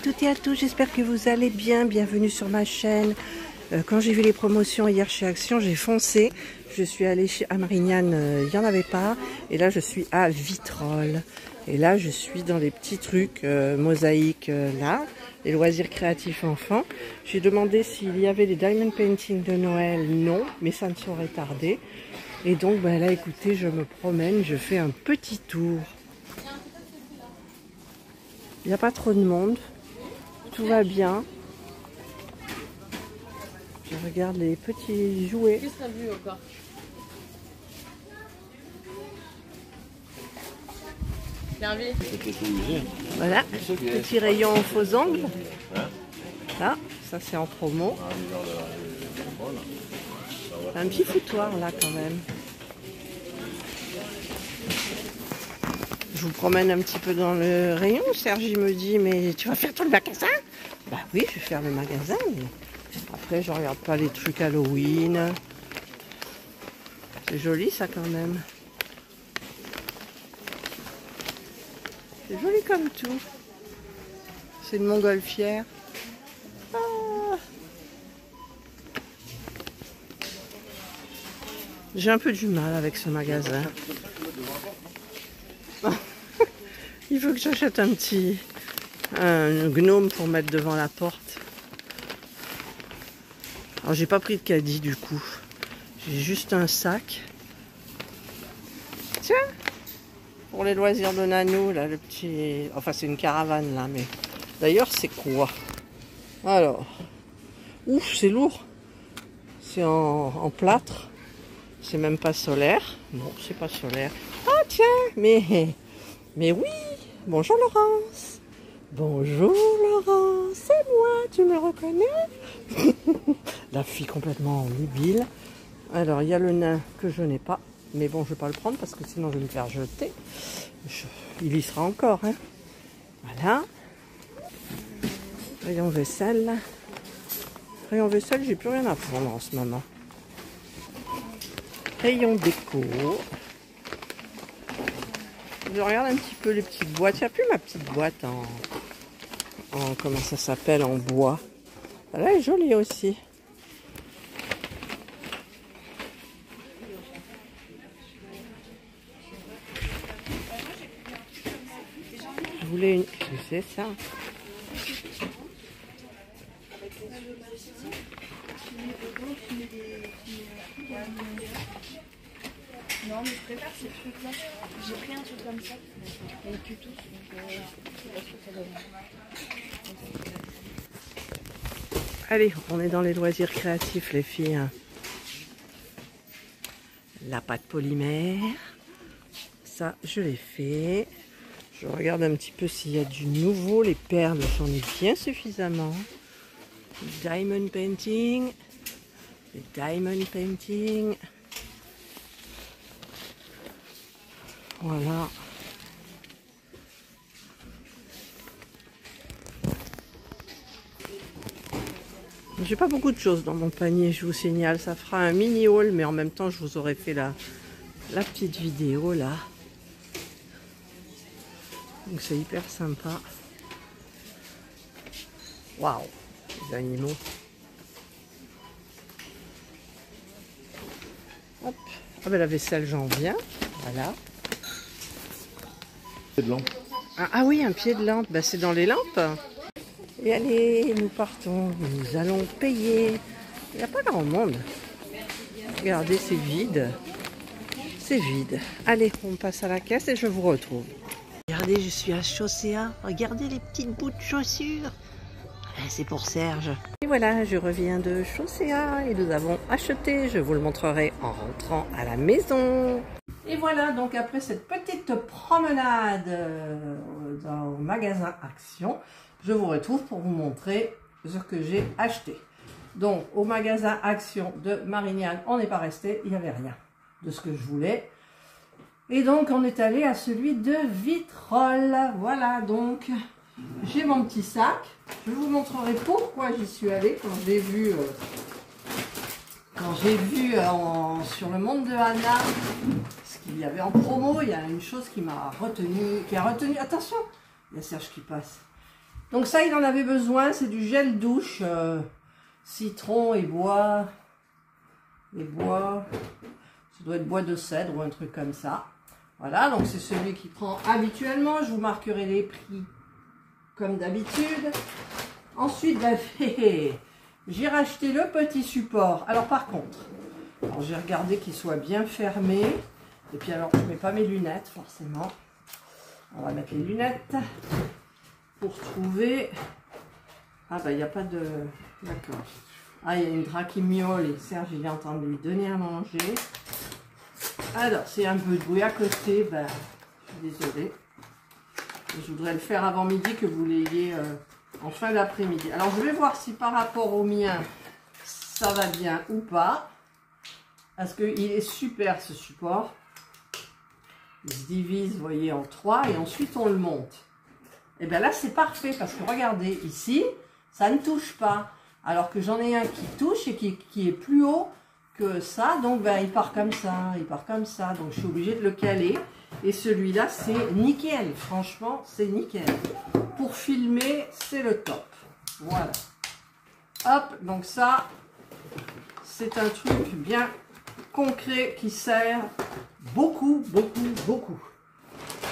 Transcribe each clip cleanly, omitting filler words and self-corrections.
toutes et à tous, j'espère que vous allez bien, bienvenue sur ma chaîne. Quand j'ai vu les promotions hier chez Action, j'ai foncé. Je suis allée à Marignane, il n'y en avait pas. Et là, je suis à Vitrolles. Et là, je suis dans les petits trucs mosaïques là, les loisirs créatifs enfants. J'ai demandé s'il y avait des diamond painting de Noël. Non, mais ça ne saurait tarder. Et donc, bah, là, écoutez, je me promène, je fais un petit tour. Il n'y a pas trop de monde. Tout va bien. Je regarde les petits jouets. Qu'est-ce que t'as vu encore? Voilà, petit rayon faux ongles. Là, ça c'est en promo. Un petit foutoir là quand même. Je vous promène un petit peu dans le rayon. Sergi me dit, mais tu vas faire tout le magasin? Bah oui, je vais faire le magasin, mais après je regarde pas les trucs Halloween. C'est joli ça quand même. C'est joli comme tout. C'est une montgolfière. Ah. J'ai un peu du mal avec ce magasin. Il faut que j'achète un gnome pour mettre devant la porte. Alors j'ai pas pris de caddie du coup. J'ai juste un sac. Tiens, pour les loisirs de Nanou, là, le petit... Enfin, c'est une caravane, là, mais... D'ailleurs, c'est quoi? Alors... Ouf, c'est lourd. C'est en plâtre. C'est même pas solaire. Non, c'est pas solaire. Ah, tiens, mais oui. Bonjour, Laurence. Bonjour, Laurence. C'est moi, tu me reconnais? La fille complètement débile. Alors, il y a le nain que je n'ai pas. Mais bon, je ne vais pas le prendre parce que sinon je vais me faire jeter. Il y sera encore. Hein. Voilà. Rayon vaisselle. Rayon vaisselle, j'ai plus rien à prendre en ce moment. Rayon déco. Je regarde un petit peu les petites boîtes. Il n'y a plus ma petite boîte en comment ça s'appelle, en bois. Elle est jolie aussi. Je voulais une... C'est ça. Non, mais je préfère ces trucs-là. J'ai pris un truc comme ça. Et tu tous. Donc, je sais pas ce que ça donne. Allez, on est dans les loisirs créatifs, les filles. La pâte polymère. Ça, je l'ai fait. Je regarde un petit peu s'il y a du nouveau. Les perles, j'en ai bien suffisamment. Diamond painting. Les diamond painting. Voilà. J'ai pas beaucoup de choses dans mon panier, je vous signale. Ça fera un mini haul, mais en même temps, je vous aurais fait la petite vidéo là. Donc c'est hyper sympa. Waouh, les animaux. Hop. Ah ben la vaisselle, j'en viens. Voilà. Pied de lampe. Ah oui, un pied de lampe. Ben, c'est dans les lampes. Et allez, nous partons. Nous allons payer. Il n'y a pas grand monde. Regardez, c'est vide. C'est vide. Allez, on passe à la caisse et je vous retrouve. Regardez, je suis à Chaussea. Regardez les petites bouts de chaussures. C'est pour Serge. Et voilà, je reviens de Chaussea et nous avons acheté. Je vous le montrerai en rentrant à la maison. Et voilà, donc après cette petite promenade au magasin Action, je vous retrouve pour vous montrer ce que j'ai acheté. Donc, au magasin Action de Marignane, on n'est pas resté, il n'y avait rien de ce que je voulais. Et donc, on est allé à celui de Vitrolles. Voilà, donc, j'ai mon petit sac. Je vous montrerai pourquoi j'y suis allée quand j'ai vu... sur le monde de Anna ce qu'il y avait en promo. Il y a une chose qui m'a retenu, attention, il y a Serge qui passe, Donc ça, il en avait besoin, c'est du gel douche, citron et bois. Et bois, ça doit être bois de cèdre ou un truc comme ça. Voilà, donc c'est celui qui prend habituellement. Je vous marquerai les prix comme d'habitude. Ensuite, ben, j'ai racheté le petit support. Alors par contre, j'ai regardé qu'il soit bien fermé. Et puis alors, je ne mets pas mes lunettes forcément. On va mettre les lunettes pour trouver. Ah ben, il n'y a pas de... D'accord. Ah, il y a une drac qui miaule et Serge, il est en train de lui donner à manger. Alors, c'est un peu de bruit à côté, ben, je suis désolée. Je voudrais le faire avant midi, que vous l'ayez en fin d'après-midi. Alors, je vais voir si par rapport au mien, ça va bien ou pas. Parce qu'il est super, ce support. Il se divise, vous voyez, en 3 et ensuite on le monte. Et bien là, c'est parfait parce que regardez, ici, ça ne touche pas. Alors que j'en ai un qui touche et qui est plus haut que ça. Donc, ben, il part comme ça, il part comme ça. Donc, je suis obligée de le caler. Et celui-là, c'est nickel. Franchement, c'est nickel. Pour filmer, c'est le top. Voilà. Hop, donc ça, c'est un truc bien concret qui sert beaucoup, beaucoup, beaucoup.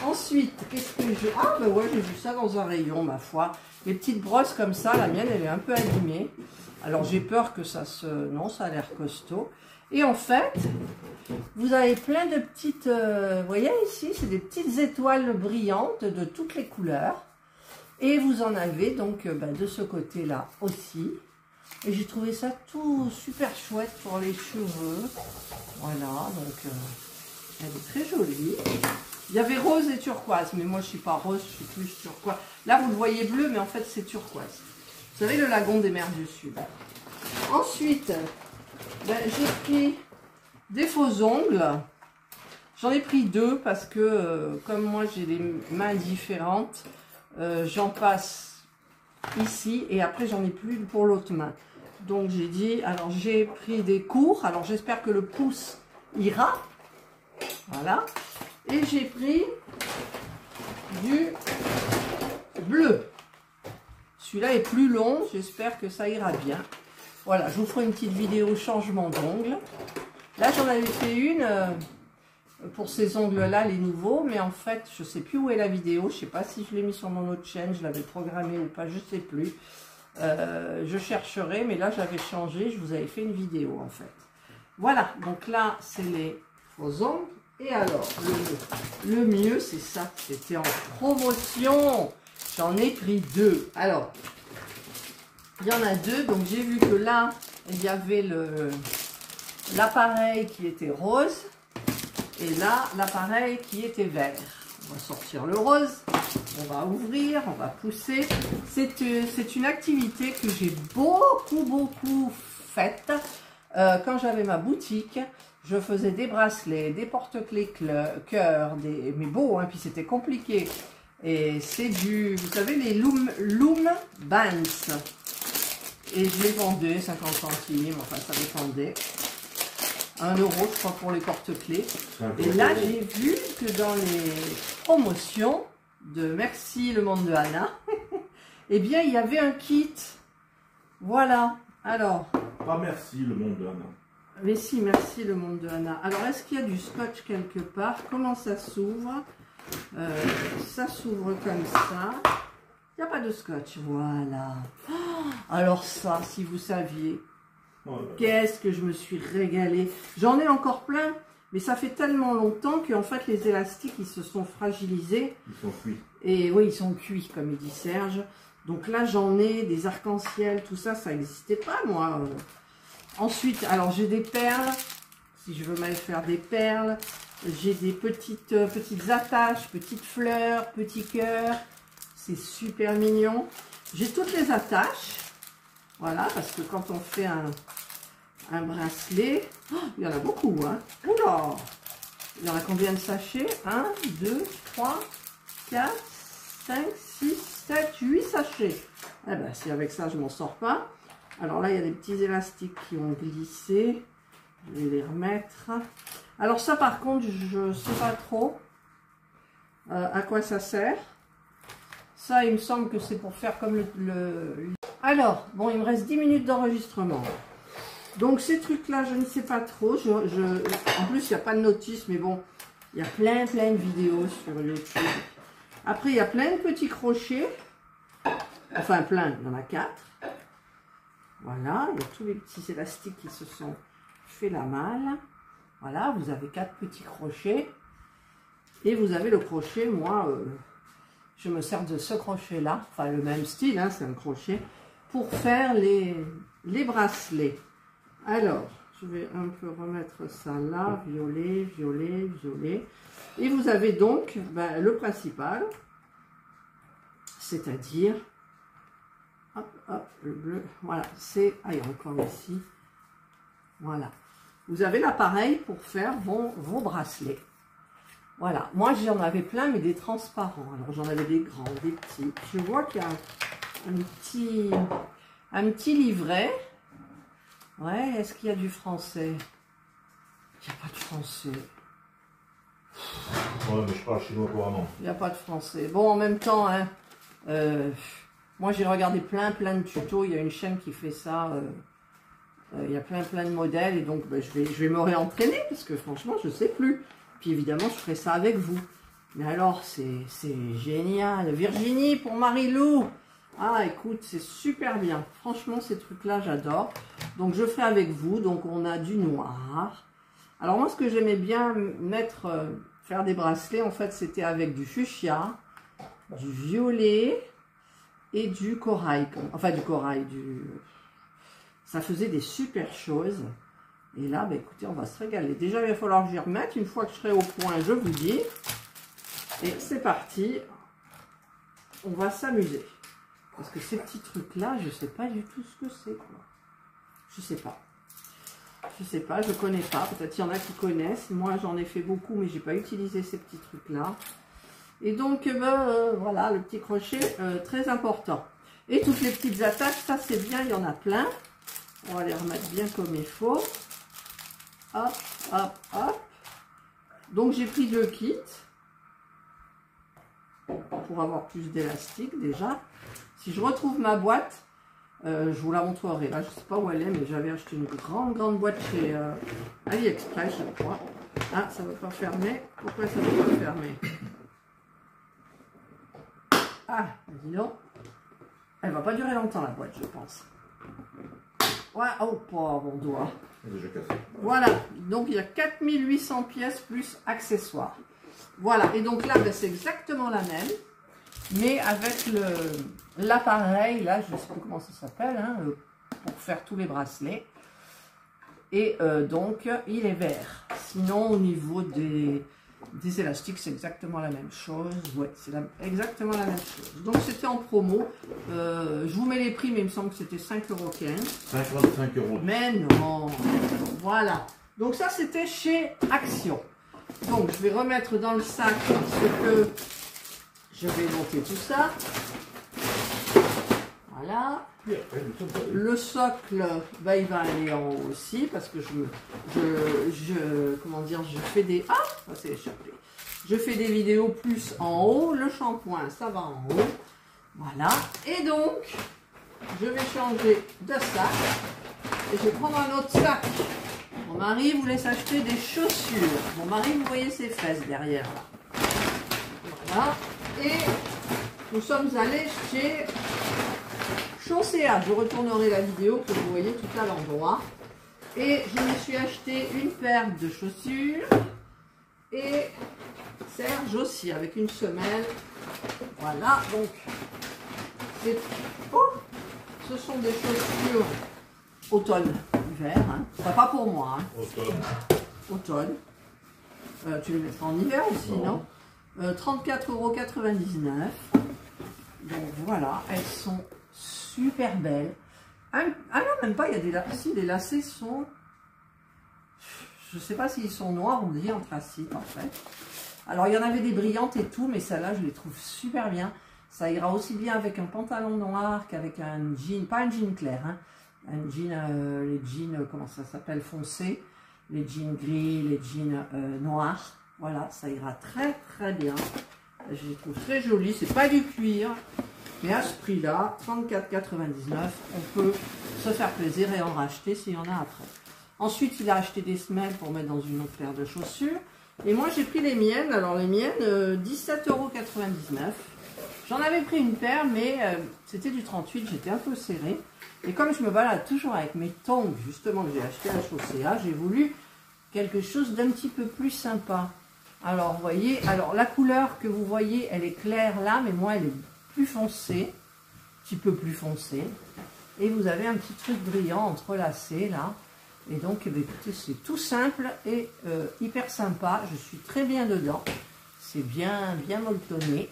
Ensuite, qu'est-ce que je... Ah, ben ouais, j'ai vu ça dans un rayon, ma foi. Les petites brosses comme ça, la mienne, elle est un peu abîmée. Alors, j'ai peur que ça se... Non, ça a l'air costaud. Et en fait, vous avez plein de petites... vous voyez ici, c'est des petites étoiles brillantes de toutes les couleurs. Et vous en avez donc de ce côté-là aussi. Et j'ai trouvé ça tout super chouette pour les cheveux. Voilà, donc elle est très jolie. Il y avait rose et turquoise, mais moi je suis pas rose, je suis plus turquoise. Là vous le voyez bleu, mais en fait c'est turquoise. Vous savez, le lagon des mers du Sud. Ensuite, j'ai pris des faux ongles. J'en ai pris 2 parce que comme moi j'ai des mains différentes, j'en passe ici et après j'en ai plus pour l'autre main. Donc j'ai dit, alors j'ai pris des courts, alors j'espère que le pouce ira. Voilà. Et j'ai pris du bleu. Celui-là est plus long, j'espère que ça ira bien. Voilà, je vous ferai une petite vidéo changement d'ongles. Là, j'en avais fait une pour ces ongles-là, les nouveaux, mais en fait, je ne sais plus où est la vidéo. Je ne sais pas si je l'ai mis sur mon autre chaîne, je l'avais programmé ou pas, je ne sais plus. Je chercherai, mais là, j'avais changé, je vous avais fait une vidéo, en fait. Voilà, donc là, c'est les faux ongles. Et alors, le mieux, c'est ça. C'était en promotion. J'en ai pris 2. Alors, il y en a 2. Donc, j'ai vu que là, il y avait l'appareil qui était rose. Et là, l'appareil qui était vert. On va sortir le rose. On va ouvrir. On va pousser. C'est une activité que j'ai beaucoup faite quand j'avais ma boutique. Je faisais des bracelets, des porte-clés cœur, mais beaux, hein, puis c'était compliqué. Et c'est vous savez, les Loom Bands. Et je les vendais 50 centimes, enfin ça dépendait. 1 euro, je crois, pour les porte-clés. Et là, j'ai vu que dans les promotions de Merci le monde de Anna, eh bien, il y avait un kit. Voilà. Alors. Pas merci le monde de Anna. Mais si, merci le monde de Anna. Alors, est-ce qu'il y a du scotch quelque part? Comment ça s'ouvre? Ça s'ouvre comme ça. Il n'y a pas de scotch. Voilà. Alors ça, si vous saviez, qu'est-ce que je me suis régalée. J'en ai encore plein, mais ça fait tellement longtemps qu'en fait, les élastiques, ils se sont fragilisés. Ils sont cuits. Et oui, ils sont cuits, comme il dit Serge. Donc là, j'en ai des arcs-en-ciel, tout ça, ça n'existait pas, moi. Ensuite, alors j'ai des perles, si je veux mal faire des perles. J'ai des petites attaches, petites fleurs, petits cœurs. C'est super mignon. J'ai toutes les attaches. Voilà, parce que quand on fait un bracelet, oh, il y en a beaucoup, hein. Oula! Il y en a combien de sachets? 1, 2, 3, 4, 5, 6, 7, 8 sachets. Eh ben, si avec ça, je m'en sors pas. Alors là, il y a des petits élastiques qui ont glissé. Je vais les remettre. Alors ça, par contre, je ne sais pas trop à quoi ça sert. Ça, il me semble que c'est pour faire comme Alors, bon, il me reste 10 minutes d'enregistrement. Donc, ces trucs-là, je ne sais pas trop. En plus, il n'y a pas de notice, mais bon, il y a plein de vidéos sur YouTube. Après, il y a plein de petits crochets. Enfin, plein, il y en a 4. Voilà, il y a tous les petits élastiques qui se sont fait la malle. Voilà, vous avez 4 petits crochets. Et vous avez le crochet, moi, je me sers de ce crochet-là. Enfin, le même style, hein, c'est un crochet. Pour faire les bracelets. Alors, je vais un peu remettre ça là. Violet, violet, violet. Et vous avez donc le principal. C'est-à-dire... Hop, hop, le bleu, voilà, c'est, il y a encore ici, voilà. Vous avez l'appareil pour faire vos bracelets. Voilà, moi j'en avais plein, mais des transparents. Alors j'en avais des grands, des petits. Je vois qu'il y a un petit livret. Ouais, est-ce qu'il y a du français? Il n'y a pas de français. Ouais, mais je parle chinois couramment. Il n'y a pas de français. Bon, en même temps, hein, moi j'ai regardé plein de tutos. Il y a une chaîne qui fait ça. Il y a plein de modèles. Et donc, je vais me réentraîner parce que franchement, je ne sais plus. Puis évidemment, je ferai ça avec vous. Mais alors, c'est génial. Virginie pour Marie-Lou. Ah, écoute, c'est super bien. Franchement, ces trucs-là, j'adore. Donc, je ferai avec vous. Donc, on a du noir. Alors, moi, ce que j'aimais bien faire des bracelets, en fait, c'était avec du fuchsia, du violet et du corail. Enfin, du corail. Ça faisait des super choses. Et là, écoutez, on va se régaler. Déjà, il va falloir que j'y remette. Une fois que je serai au point, je vous dis. Et c'est parti. On va s'amuser. Parce que ces petits trucs-là, je ne sais pas du tout ce que c'est, quoi. Je sais pas. Je sais pas, je connais pas. Peut-être qu'il y en a qui connaissent. Moi, j'en ai fait beaucoup, mais j'ai pas utilisé ces petits trucs-là. Et donc, voilà, le petit crochet, très important. Et toutes les petites attaches, ça c'est bien, il y en a plein. On va les remettre bien comme il faut. Hop, hop, hop. Donc, j'ai pris 2 kits. Pour avoir plus d'élastique, déjà. Si je retrouve ma boîte, je vous la montrerai. Là, je ne sais pas où elle est, mais j'avais acheté une grande boîte chez AliExpress, je crois. Ah, ça ne veut pas fermer. Pourquoi ça ne veut pas fermer? Ah, dis donc. Elle ne va pas durer longtemps, la boîte, je pense. Ouais, oh, pauvre mon doigt. Déjà cassé. Voilà, donc il y a 4800 pièces plus accessoires. Voilà, et donc là, c'est exactement la même. Mais avec l'appareil, là, je ne sais plus comment ça s'appelle, hein, pour faire tous les bracelets. Et donc, il est vert. Sinon, au niveau des élastiques, c'est exactement la même chose. Ouais, c'est exactement la même chose. Donc, c'était en promo. Je vous mets les prix, mais il me semble que c'était 5,15 €. 55 €. Mais non. Voilà. Donc, ça, c'était chez Action. Donc, je vais remettre dans le sac ce que... Je vais monter tout ça. Voilà. Le socle, il va aller en haut aussi parce que comment dire, je fais des... Ah, ça s'est échappé. Je fais des vidéos plus en haut. Le shampoing, ça va en haut. Voilà. Et donc, je vais changer de sac. Et je vais prendre un autre sac. Mon mari voulait s'acheter des chaussures. Mon mari, vous voyez ses fesses derrière là. Voilà. Et nous sommes allés chez Chaussea. Je retournerai la vidéo que vous voyez tout à l'endroit. Et je me suis acheté une paire de chaussures. Et Serge aussi, avec une semelle. Voilà, donc, ce sont des chaussures automne-hiver. Hein. Enfin, pas pour moi. Hein. Automne. Tu les mettras en hiver aussi, non 34,99 €. Donc voilà, elles sont super belles. Ah non, même pas, il y a des lacets. Si, les lacets sont... Je ne sais pas s'ils sont noirs ou gris anthracite en fait. Alors il y en avait des brillantes et tout, mais celles-là je les trouve super bien. Ça ira aussi bien avec un pantalon noir qu'avec un jean, pas un jean clair, hein. Un jean, les jeans, comment ça s'appelle, foncé. Les jeans gris, les jeans noirs. Voilà, ça ira très bien Je les trouve très jolis. C'est pas du cuir. Mais à ce prix-là, 34,99 €, on peut se faire plaisir et en racheter s'il y en a après. Ensuite, il a acheté des semelles pour mettre dans une autre paire de chaussures. Et moi, j'ai pris les miennes. Alors, les miennes, 17,99 €. J'en avais pris une paire, mais c'était du 38, j'étais un peu serré. Et comme je me balade toujours avec mes tongs, justement, que j'ai acheté à Chaussea, j'ai voulu quelque chose d'un petit peu plus sympa. Alors, vous voyez, alors la couleur que vous voyez, elle est claire là, mais moi, elle est plus foncée, un petit peu plus foncée. Et vous avez un petit truc brillant entrelacé là. Et donc, eh bien, écoutez, c'est tout simple et hyper sympa. Je suis très bien dedans. C'est bien molletonné.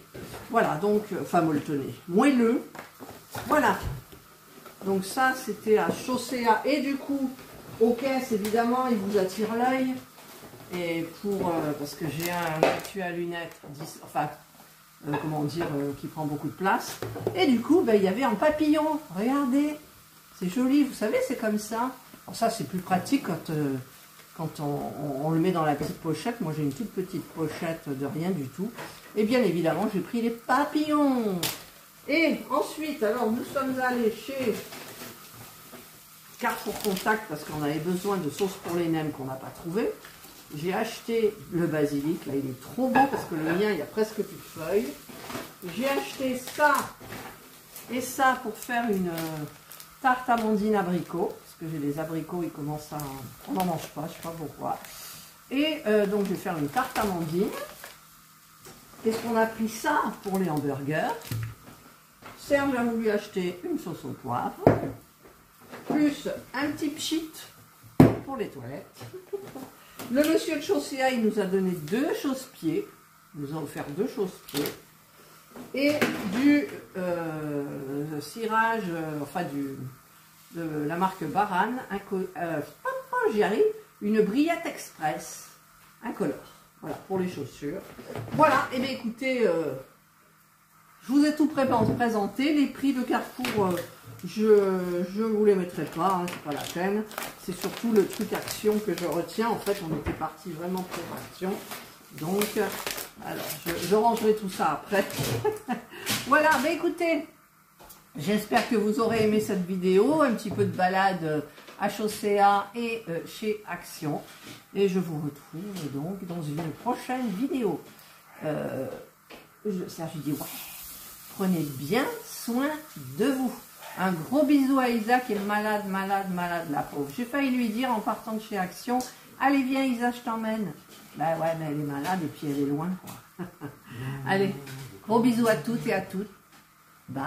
Voilà, donc, enfin molletonné, moelleux. Voilà. Donc ça, c'était à Chaussea. Et du coup, aux caisses, évidemment, il vous attire l'œil. Et pour, parce que j'ai un étui à lunettes, comment dire, qui prend beaucoup de place. Et du coup, ben, il y avait un papillon. Regardez, c'est joli, vous savez, c'est comme ça. Alors ça, c'est plus pratique quand on le met dans la petite pochette. Moi, j'ai une toute petite pochette de rien du tout. Et bien évidemment, j'ai pris les papillons. Et ensuite, alors, nous sommes allés chez Carrefour Contact parce qu'on avait besoin de sauce pour les nems qu'on n'a pas trouvé. J'ai acheté le basilic, là il est trop beau parce que le mien il y a presque plus de feuilles. J'ai acheté ça et ça pour faire une tarte amandine abricot, parce que j'ai des abricots, ils commencent à... on n'en mange pas, je ne sais pas pourquoi. Et donc je vais faire une tarte amandine. Qu'est-ce qu'on a pris ça pour les hamburgers? Serge a voulu acheter une sauce au poivre, plus un petit pchit pour les toilettes. Le monsieur de Chaussea, il nous a donné 2 chausse-pieds. Il nous a offert 2 chausse-pieds. Et du cirage, de la marque Baran, j'y arrive, une Briette Express, incolore. Voilà, pour les chaussures. Voilà, et bien écoutez, je vous ai tout présenté. Les prix de Carrefour, je ne vous les mettrai pas, hein, c'est pas la peine. C'est surtout le truc action que je retiens. En fait, on était parti vraiment pour action. Donc, alors, je rangerai tout ça après. Voilà, ben écoutez, j'espère que vous aurez aimé cette vidéo. Un petit peu de balade à Chaussea et chez Action. Et je vous retrouve donc dans une prochaine vidéo. Serge dit, ouais, prenez bien soin de vous. Un gros bisou à Isa qui est malade, la pauvre. J'ai failli lui dire en partant de chez Action, allez viens Isa, je t'emmène. Ben ouais, mais elle est malade et puis elle est loin quoi. Allez, gros bisous à toutes et à toutes. Bye.